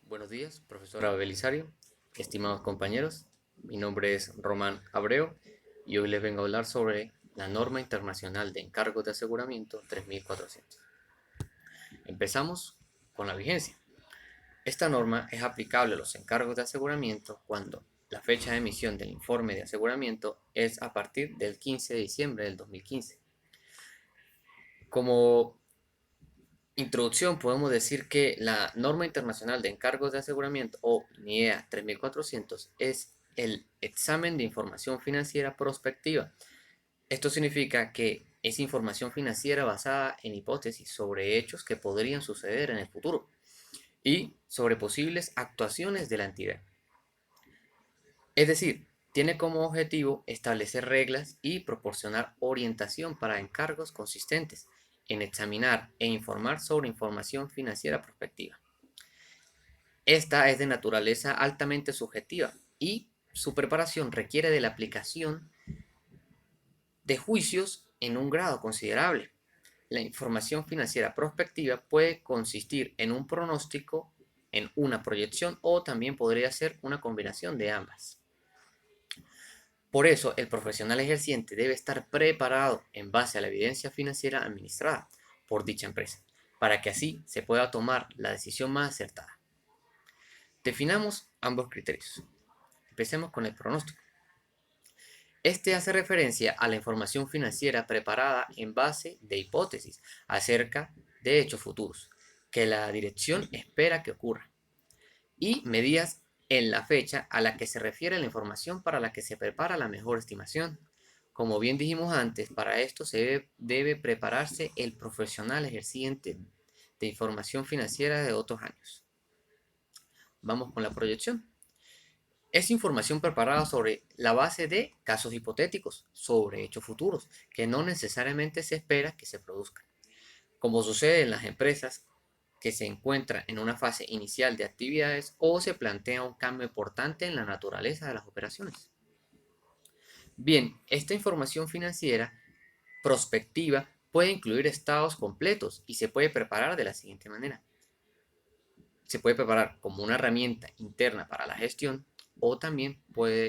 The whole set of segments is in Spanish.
Buenos días, profesora Belisario, estimados compañeros. Mi nombre es Román Abreu y hoy les vengo a hablar sobre la norma internacional de encargos de aseguramiento 3400. Empezamos con la vigencia. Esta norma es aplicable a los encargos de aseguramiento cuando la fecha de emisión del informe de aseguramiento es a partir del 15 de diciembre del 2015. Como introducción, podemos decir que la norma internacional de encargos de aseguramiento o NIEA 3400 es el examen de información financiera prospectiva. Esto significa que es información financiera basada en hipótesis sobre hechos que podrían suceder en el futuro y sobre posibles actuaciones de la entidad. Es decir, tiene como objetivo establecer reglas y proporcionar orientación para encargos consistentes en examinar e informar sobre información financiera prospectiva. Esta es de naturaleza altamente subjetiva y su preparación requiere de la aplicación de juicios en un grado considerable. La información financiera prospectiva puede consistir en un pronóstico, en una proyección o también podría ser una combinación de ambas. Por eso, el profesional ejerciente debe estar preparado en base a la evidencia financiera administrada por dicha empresa, para que así se pueda tomar la decisión más acertada. Definamos ambos criterios. Empecemos con el pronóstico. Este hace referencia a la información financiera preparada en base de hipótesis acerca de hechos futuros que la dirección espera que ocurran y medidas en la fecha a la que se refiere la información para la que se prepara la mejor estimación. Como bien dijimos antes, para esto se debe prepararse el profesional ejerciente de información financiera de otros años. Vamos con la proyección. Es información preparada sobre la base de casos hipotéticos, sobre hechos futuros, que no necesariamente se espera que se produzcan. Como sucede en las empresas que se encuentran en una fase inicial de actividades o se plantea un cambio importante en la naturaleza de las operaciones. Bien, esta información financiera prospectiva puede incluir estados completos y se puede preparar de la siguiente manera. Se puede preparar como una herramienta interna para la gestión o también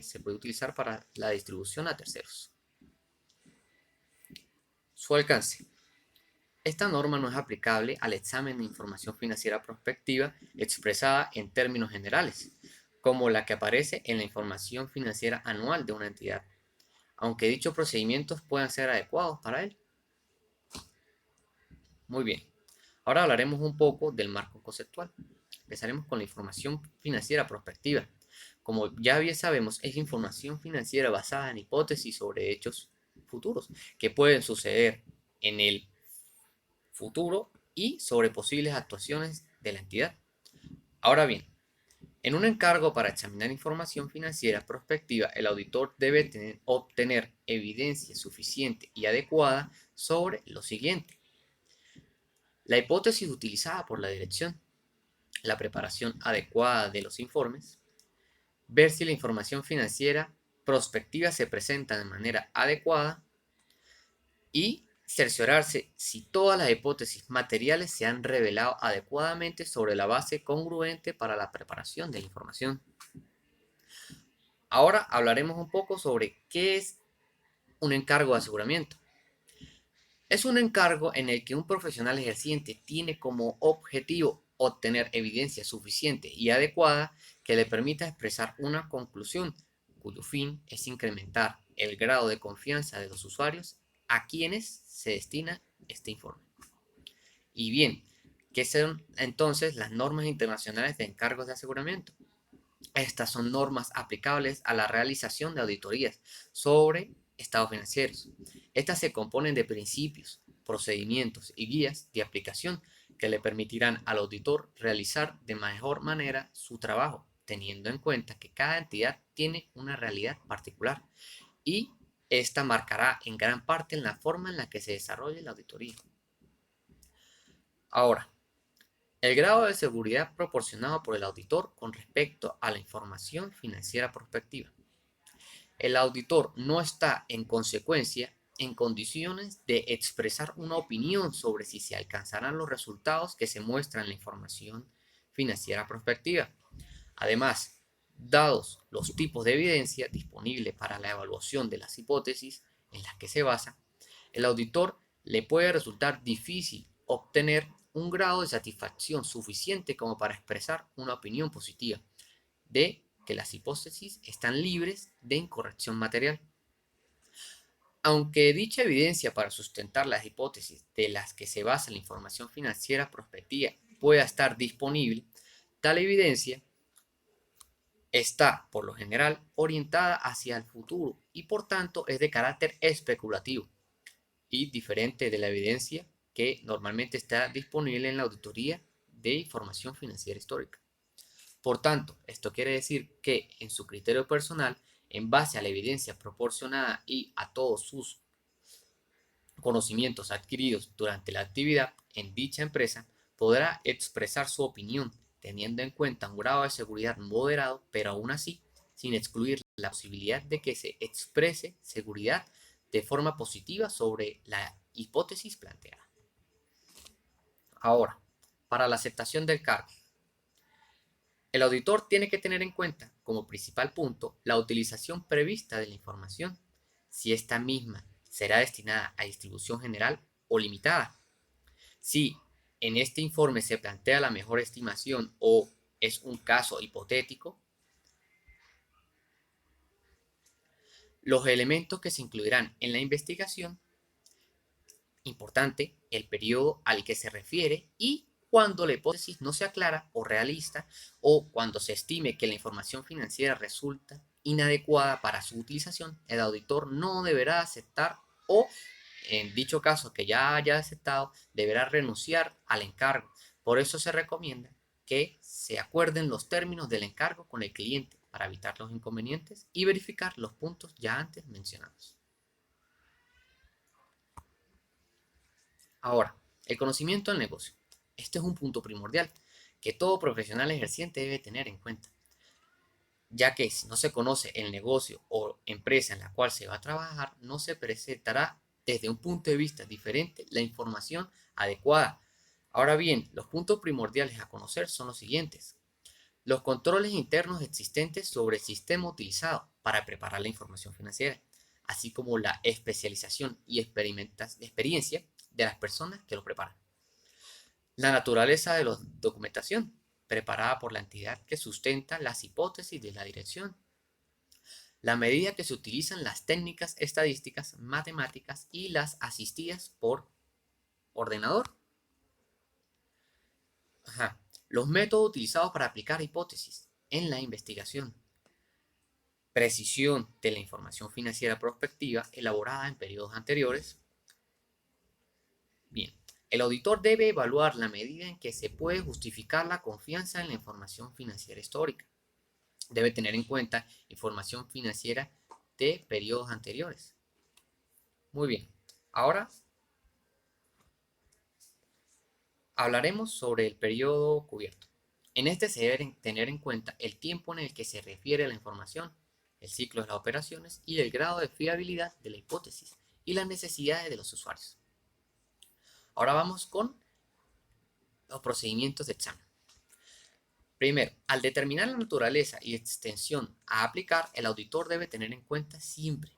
se puede utilizar para la distribución a terceros. Su alcance. Esta norma no es aplicable al examen de información financiera prospectiva expresada en términos generales, como la que aparece en la información financiera anual de una entidad, aunque dichos procedimientos puedan ser adecuados para él. Muy bien, ahora hablaremos un poco del marco conceptual. Empezaremos con la información financiera prospectiva. Como ya bien sabemos, es información financiera basada en hipótesis sobre hechos futuros que pueden suceder en el futuro y sobre posibles actuaciones de la entidad. Ahora bien, en un encargo para examinar información financiera prospectiva, el auditor debe obtener evidencia suficiente y adecuada sobre lo siguiente: la hipótesis utilizada por la dirección, la preparación adecuada de los informes, ver si la información financiera prospectiva se presenta de manera adecuada y cerciorarse si todas las hipótesis materiales se han revelado adecuadamente sobre la base congruente para la preparación de la información. Ahora hablaremos un poco sobre qué es un encargo de aseguramiento. Es un encargo en el que un profesional ejerciente tiene como objetivo obtener evidencia suficiente y adecuada que le permita expresar una conclusión, cuyo fin es incrementar el grado de confianza de los usuarios a quienes se destina este informe. Y bien, ¿qué son entonces las normas internacionales de encargos de aseguramiento? Estas son normas aplicables a la realización de auditorías sobre estados financieros. Estas se componen de principios, procedimientos y guías de aplicación que le permitirán al auditor realizar de mejor manera su trabajo, teniendo en cuenta que cada entidad tiene una realidad particular y esta marcará en gran parte en la forma en la que se desarrolle la auditoría. Ahora, el grado de seguridad proporcionado por el auditor con respecto a la información financiera prospectiva. El auditor no está, en consecuencia, en condiciones de expresar una opinión sobre si se alcanzarán los resultados que se muestran en la información financiera prospectiva. Además, dados los tipos de evidencia disponibles para la evaluación de las hipótesis en las que se basa, el auditor le puede resultar difícil obtener un grado de satisfacción suficiente como para expresar una opinión positiva de que las hipótesis están libres de incorrección material. Aunque dicha evidencia para sustentar las hipótesis de las que se basa la información financiera prospectiva pueda estar disponible, tal evidencia está, por lo general, orientada hacia el futuro y por tanto es de carácter especulativo y diferente de la evidencia que normalmente está disponible en la auditoría de información financiera histórica. Por tanto, esto quiere decir que en su criterio personal, en base a la evidencia proporcionada y a todos sus conocimientos adquiridos durante la actividad en dicha empresa, podrá expresar su opinión teniendo en cuenta un grado de seguridad moderado, pero aún así sin excluir la posibilidad de que se exprese seguridad de forma positiva sobre la hipótesis planteada. Ahora, para la aceptación del cargo, el auditor tiene que tener en cuenta como principal punto la utilización prevista de la información, si esta misma será destinada a distribución general o limitada. Si en este informe se plantea la mejor estimación o es un caso hipotético, los elementos que se incluirán en la investigación, importante, el periodo al que se refiere y cuando la hipótesis no sea clara o realista o cuando se estime que la información financiera resulta inadecuada para su utilización, el auditor no deberá aceptar o, en dicho caso que ya haya aceptado, deberá renunciar al encargo. Por eso se recomienda que se acuerden los términos del encargo con el cliente para evitar los inconvenientes y verificar los puntos ya antes mencionados. Ahora, el conocimiento del negocio. Este es un punto primordial que todo profesional ejerciente debe tener en cuenta, ya que si no se conoce el negocio o empresa en la cual se va a trabajar, no se presentará desde un punto de vista diferente la información adecuada. Ahora bien, los puntos primordiales a conocer son los siguientes. Los controles internos existentes sobre el sistema utilizado para preparar la información financiera, así como la especialización y experiencia de las personas que lo preparan. La naturaleza de la documentación, preparada por la entidad que sustenta las hipótesis de la dirección. La medida que se utilizan las técnicas estadísticas, matemáticas y las asistidas por ordenador. Los métodos utilizados para aplicar hipótesis en la investigación. Precisión de la información financiera prospectiva elaborada en periodos anteriores. Bien, el auditor debe evaluar la medida en que se puede justificar la confianza en la información financiera histórica. Debe tener en cuenta información financiera de periodos anteriores. Muy bien, ahora hablaremos sobre el periodo cubierto. En este se debe tener en cuenta el tiempo en el que se refiere la información, el ciclo de las operaciones y el grado de fiabilidad de la hipótesis y las necesidades de los usuarios. Ahora vamos con los procedimientos de examen. Primero, al determinar la naturaleza y extensión a aplicar, el auditor debe tener en cuenta siempre: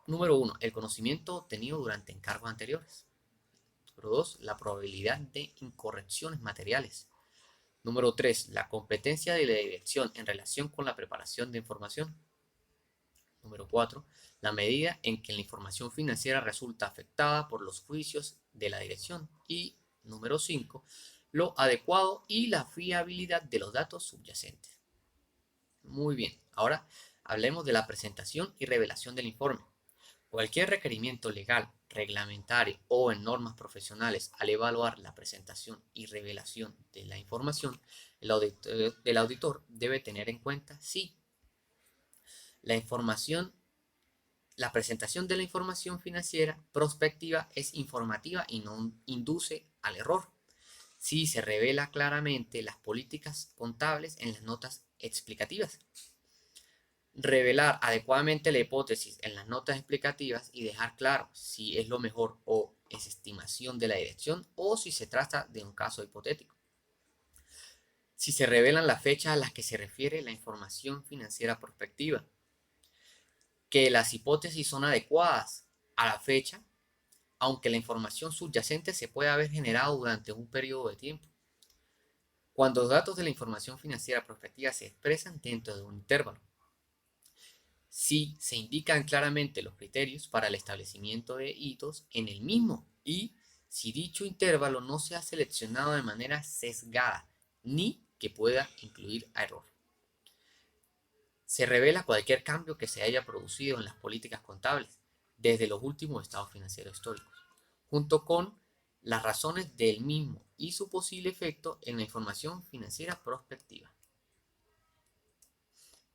número 1, el conocimiento obtenido durante encargos anteriores. Número 2, la probabilidad de incorrecciones materiales. Número 3, la competencia de la dirección en relación con la preparación de información. Número 4, la medida en que la información financiera resulta afectada por los juicios de la dirección. Y número 5, lo adecuado y la fiabilidad de los datos subyacentes. Muy bien, ahora hablemos de la presentación y revelación del informe. Cualquier requerimiento legal, reglamentario o en normas profesionales al evaluar la presentación y revelación de la información, el auditor debe tener en cuenta si la presentación de la información financiera prospectiva es informativa y no induce al error, si se revela claramente las políticas contables en las notas explicativas, revelar adecuadamente la hipótesis en las notas explicativas y dejar claro si es lo mejor o es estimación de la dirección o si se trata de un caso hipotético. si se revelan las fechas a las que se refiere la información financiera prospectiva, que las hipótesis son adecuadas a la fecha, aunque la información subyacente se puede haber generado durante un periodo de tiempo. Cuando los datos de la información financiera prospectiva se expresan dentro de un intervalo, si se indican claramente los criterios para el establecimiento de hitos en el mismo y si dicho intervalo no se ha seleccionado de manera sesgada ni que pueda incluir a error. Se revela cualquier cambio que se haya producido en las políticas contables desde los últimos estados financieros históricos, junto con las razones del mismo y su posible efecto en la información financiera prospectiva.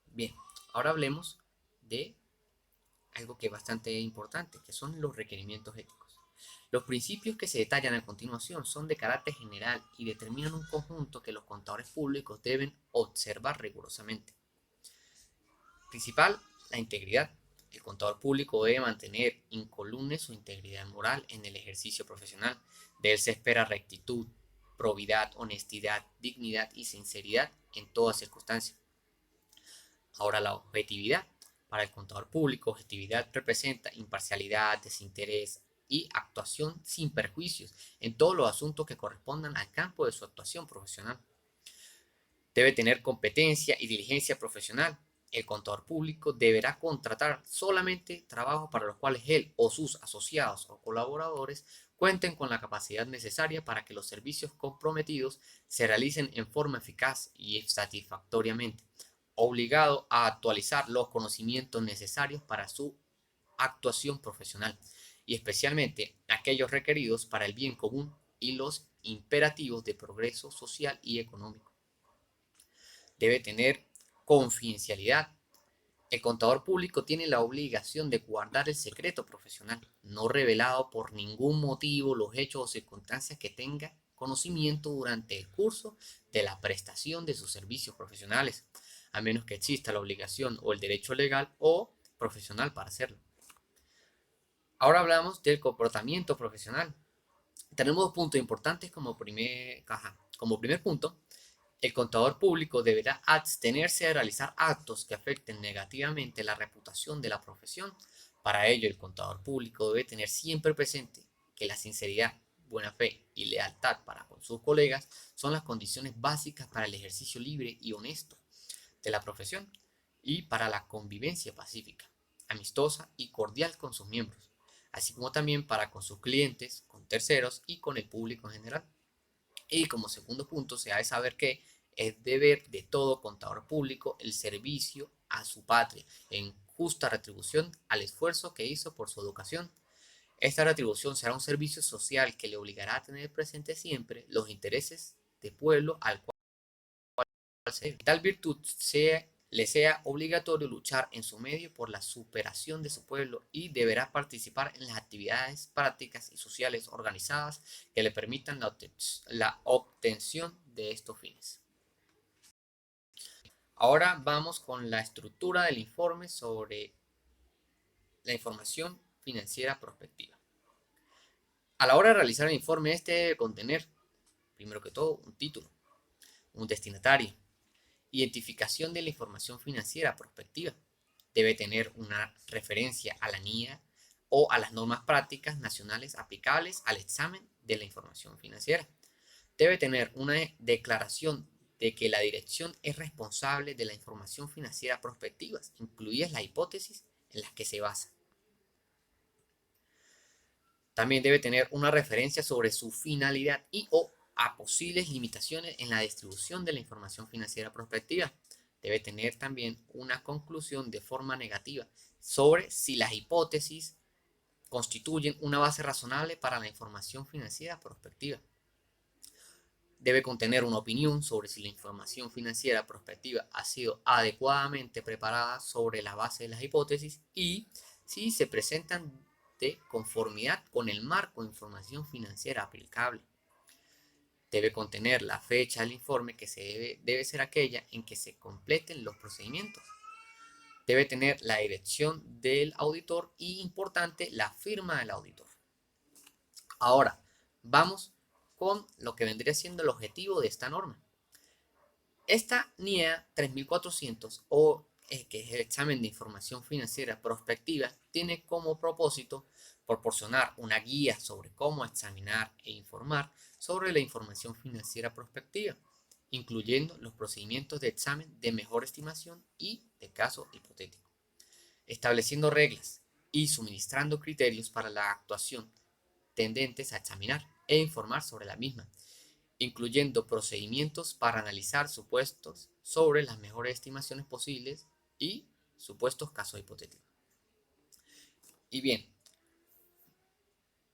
Bien, ahora hablemos de algo que es bastante importante, que son los requerimientos éticos. Los principios que se detallan a continuación son de carácter general y determinan un conjunto que los contadores públicos deben observar rigurosamente. Principal, la integridad. El contador público debe mantener incolume su integridad moral en el ejercicio profesional. De él se espera rectitud, probidad, honestidad, dignidad y sinceridad en toda circunstancia. Ahora la objetividad. Para el contador público, objetividad representa imparcialidad, desinterés y actuación sin perjuicios en todos los asuntos que correspondan al campo de su actuación profesional. Debe tener competencia y diligencia profesional. El contador público deberá contratar solamente trabajos para los cuales él o sus asociados o colaboradores cuenten con la capacidad necesaria para que los servicios comprometidos se realicen en forma eficaz y satisfactoriamente. Obligado a actualizar los conocimientos necesarios para su actuación profesional y especialmente aquellos requeridos para el bien común y los imperativos de progreso social y económico. Debe tener confidencialidad. El contador público tiene la obligación de guardar el secreto profesional, no revelado por ningún motivo los hechos o circunstancias que tenga conocimiento durante el curso de la prestación de sus servicios profesionales, a menos que exista la obligación o el derecho legal o profesional para hacerlo. Ahora hablamos del comportamiento profesional. Tenemos dos puntos importantes como primer punto. El contador público deberá abstenerse de realizar actos que afecten negativamente la reputación de la profesión. Para ello, el contador público debe tener siempre presente que la sinceridad, buena fe y lealtad para con sus colegas son las condiciones básicas para el ejercicio libre y honesto de la profesión y para la convivencia pacífica, amistosa y cordial con sus miembros, así como también para con sus clientes, con terceros y con el público en general. Y como segundo punto, se ha de saber que es deber de todo contador público el servicio a su patria en justa retribución al esfuerzo que hizo por su educación. Esta retribución será un servicio social que le obligará a tener presente siempre los intereses del pueblo al cual se debe. Tal virtud le sea obligatorio luchar en su medio por la superación de su pueblo y deberá participar en las actividades prácticas y sociales organizadas que le permitan la obtención de estos fines. Ahora vamos con la estructura del informe sobre la información financiera prospectiva. A la hora de realizar el informe, este debe contener, primero que todo, un título, un destinatario, identificación de la información financiera prospectiva. Debe tener una referencia a la NIA o a las normas prácticas nacionales aplicables al examen de la información financiera. Debe tener una declaración de que la dirección es responsable de la información financiera prospectiva, incluidas las hipótesis en las que se basa. También debe tener una referencia sobre su finalidad y o a posibles limitaciones en la distribución de la información financiera prospectiva. Debe tener también una conclusión de forma negativa sobre si las hipótesis constituyen una base razonable para la información financiera prospectiva. Debe contener una opinión sobre si la información financiera prospectiva ha sido adecuadamente preparada sobre la base de las hipótesis y si se presentan de conformidad con el marco de información financiera aplicable. Debe contener la fecha del informe que debe ser aquella en que se completen los procedimientos. Debe tener la dirección del auditor y, importante, la firma del auditor. Ahora, vamos con lo que vendría siendo el objetivo de esta norma. Esta NIEA 3400 o que es el examen de información financiera prospectiva, tiene como propósito proporcionar una guía sobre cómo examinar e informar sobre la información financiera prospectiva, incluyendo los procedimientos de examen de mejor estimación y de caso hipotético, estableciendo reglas y suministrando criterios para la actuación tendentes a examinar e informar sobre la misma, incluyendo procedimientos para analizar supuestos sobre las mejores estimaciones posibles y supuestos casos hipotéticos. Y bien,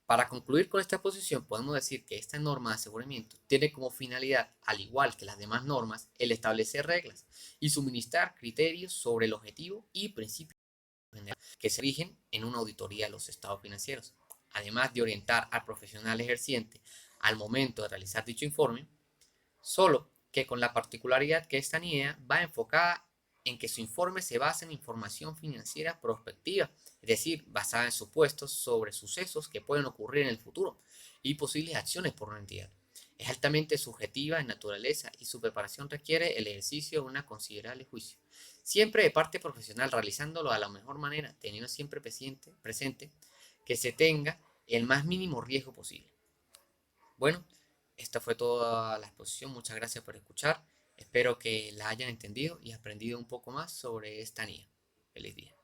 para concluir con esta exposición, podemos decir que esta norma de aseguramiento tiene como finalidad, al igual que las demás normas, el establecer reglas y suministrar criterios sobre el objetivo y principios generales que se rigen en una auditoría de los estados financieros, además de orientar al profesional ejerciente al momento de realizar dicho informe, solo que con la particularidad que esta NIEA va enfocada en que su informe se basa en información financiera prospectiva, es decir, basada en supuestos sobre sucesos que pueden ocurrir en el futuro y posibles acciones por una entidad. Es altamente subjetiva en naturaleza y su preparación requiere el ejercicio de una considerable juicio, siempre de parte profesional, realizándolo de la mejor manera, teniendo siempre presente que se tenga el más mínimo riesgo posible. Bueno, esta fue toda la exposición. Muchas gracias por escuchar. Espero que la hayan entendido y aprendido un poco más sobre esta NIA. Feliz día.